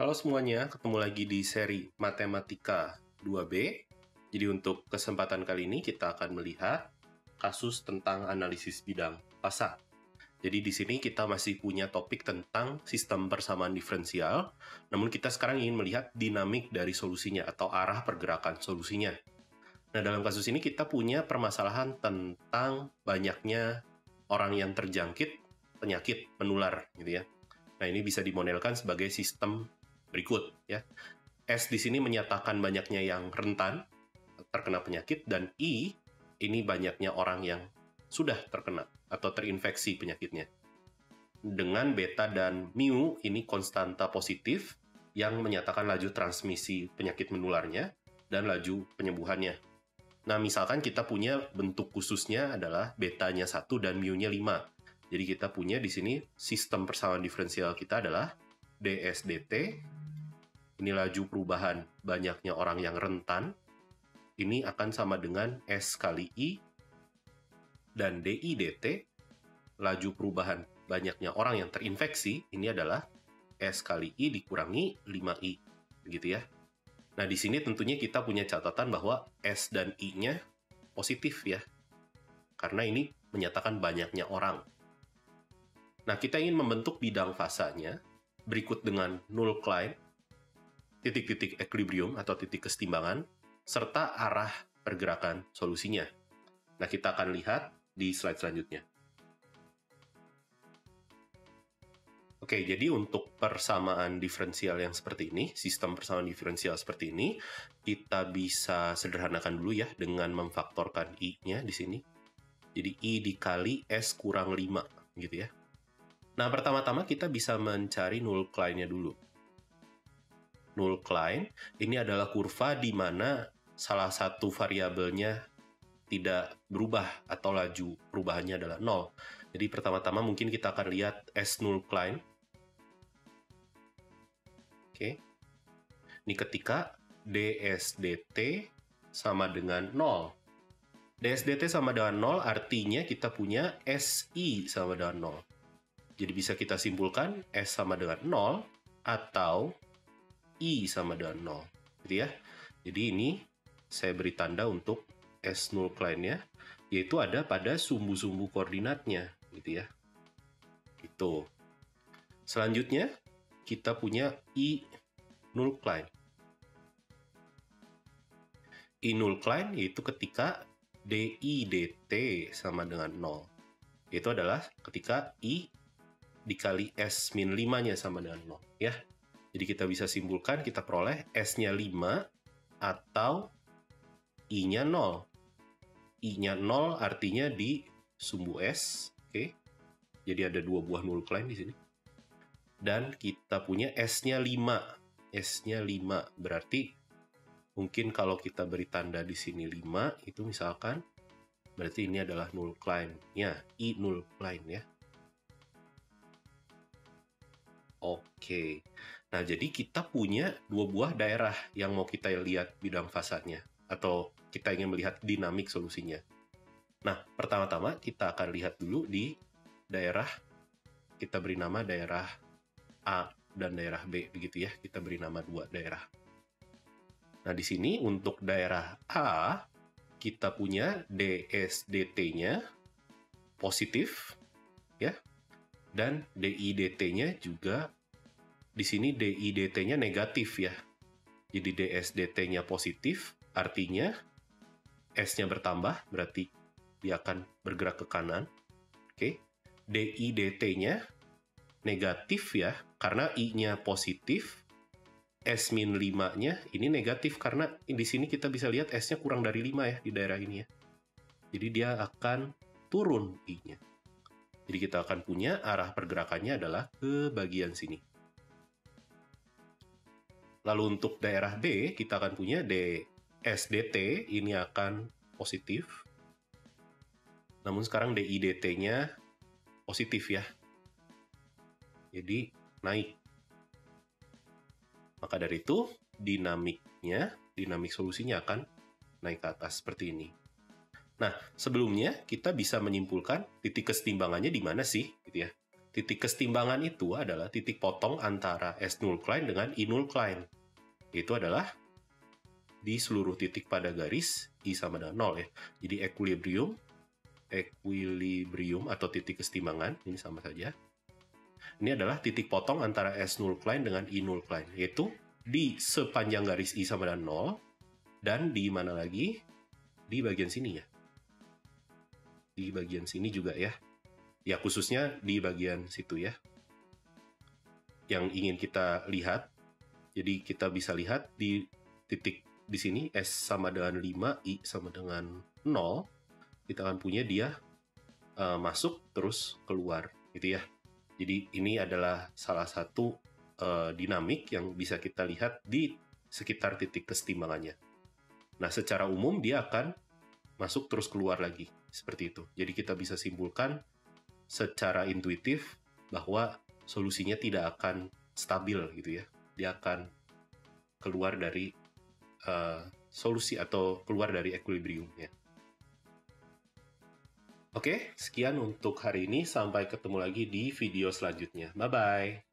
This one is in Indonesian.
Halo semuanya, ketemu lagi di seri Matematika 2B. Jadi untuk kesempatan kali ini kita akan melihat kasus tentang analisis bidang fasa. Jadi di sini kita masih punya topik tentang sistem persamaan diferensial, namun kita sekarang ingin melihat dinamik dari solusinya atau arah pergerakan solusinya. Nah, dalam kasus ini kita punya permasalahan tentang banyaknya orang yang terjangkit penyakit menular gitu ya. Nah, ini bisa dimodelkan sebagai sistem berikut ya. S di sini menyatakan banyaknya yang rentan terkena penyakit, dan I ini banyaknya orang yang sudah terkena atau terinfeksi penyakitnya. Dengan beta dan mu ini konstanta positif yang menyatakan laju transmisi penyakit menularnya dan laju penyembuhannya. Nah, misalkan kita punya bentuk khususnya adalah betanya 1 dan mu-nya 5. Jadi kita punya di sini sistem persamaan diferensial kita adalah ds dt. Ini laju perubahan banyaknya orang yang rentan. Ini akan sama dengan S kali I. Dan DI dt, laju perubahan banyaknya orang yang terinfeksi, ini adalah S kali I dikurangi 5I. Begitu ya. Nah, di sini tentunya kita punya catatan bahwa S dan I-nya positif ya. Karena ini menyatakan banyaknya orang. Nah, kita ingin membentuk bidang fasanya berikut dengan null Klein, titik-titik equilibrium atau titik kesetimbangan, serta arah pergerakan solusinya. Nah, kita akan lihat di slide selanjutnya. Oke, jadi untuk persamaan diferensial yang seperti ini, sistem persamaan diferensial seperti ini, kita bisa sederhanakan dulu ya dengan memfaktorkan I-nya di sini. Jadi I dikali S kurang 5, gitu ya. Nah, pertama-tama kita bisa mencari null Klein-nya dulu. Null Klein ini adalah kurva di mana salah satu variabelnya tidak berubah atau laju perubahannya adalah 0. Jadi pertama-tama mungkin kita akan lihat S null Klein. Oke. Ini ketika ds dt sama dengan 0. ds dt sama dengan 0 artinya kita punya SI sama dengan 0. Jadi bisa kita simpulkan S sama dengan 0 atau I sama dengan 0. Gitu ya. Jadi ini saya beri tanda untuk S null Klein-nya, yaitu ada pada sumbu-sumbu koordinatnya. Gitu ya. Gitu. Selanjutnya, kita punya I null Klein. I null Klein yaitu ketika DI dt sama dengan 0. Itu adalah ketika I dikali S min 5-nya sama dengan 0. Ya. Jadi kita bisa simpulkan, kita peroleh S-nya 5 atau I-nya 0. I-nya 0 artinya di sumbu S. Oke. Jadi ada 2 buah null Klein di sini. Dan kita punya S-nya 5. S-nya 5 berarti mungkin kalau kita beri tanda di sini 5, itu misalkan berarti ini adalah null Klein-nya, I null Klein ya. Oke. Nah, jadi kita punya 2 buah daerah yang mau kita lihat bidang fasanya atau kita ingin melihat dinamik solusinya. Nah, pertama-tama kita akan lihat dulu di daerah, kita beri nama daerah A dan daerah B, begitu ya. Kita beri nama 2 daerah. Nah, di sini untuk daerah A, kita punya ds dt-nya positif, ya. Dan DI dt-nya juga, di sini DI dt-nya negatif ya. Jadi ds dt-nya positif, artinya S-nya bertambah, berarti dia akan bergerak ke kanan. Oke. DI dt-nya negatif ya, karena I-nya positif. S-5-nya ini negatif karena di sini kita bisa lihat S-nya kurang dari 5 ya di daerah ini ya. Jadi dia akan turun I-nya. Jadi kita akan punya arah pergerakannya adalah ke bagian sini. Lalu untuk daerah B, kita akan punya ds dt ini akan positif. Namun sekarang DI dt-nya positif ya. Jadi naik. Maka dari itu, dinamik solusinya akan naik ke atas seperti ini. Nah, sebelumnya kita bisa menyimpulkan titik kesetimbangannya di mana sih, gitu ya. titik kesetimbangan itu adalah titik potong antara S0 dengan I0. Itu adalah di seluruh titik pada garis I sama dengan 0 ya. Jadi equilibrium atau titik kesetimbangan, ini sama saja. Ini adalah titik potong antara S0 dengan I0, yaitu di sepanjang garis I sama dengan 0, dan di mana lagi? Di bagian sini ya. Di bagian sini juga ya. Ya, khususnya di bagian situ ya. Yang ingin kita lihat. Jadi kita bisa lihat di titik di sini S sama dengan 5, I sama dengan 0. Kita akan punya dia masuk terus keluar gitu ya. Jadi ini adalah salah satu dinamik yang bisa kita lihat di sekitar titik kesetimbangannya. Nah, secara umum dia akan masuk terus keluar lagi, seperti itu. Jadi kita bisa simpulkan secara intuitif bahwa solusinya tidak akan stabil gitu ya. Dia akan keluar dari solusi atau keluar dari equilibriumnya. Oke, sekian untuk hari ini. Sampai ketemu lagi di video selanjutnya. Bye-bye.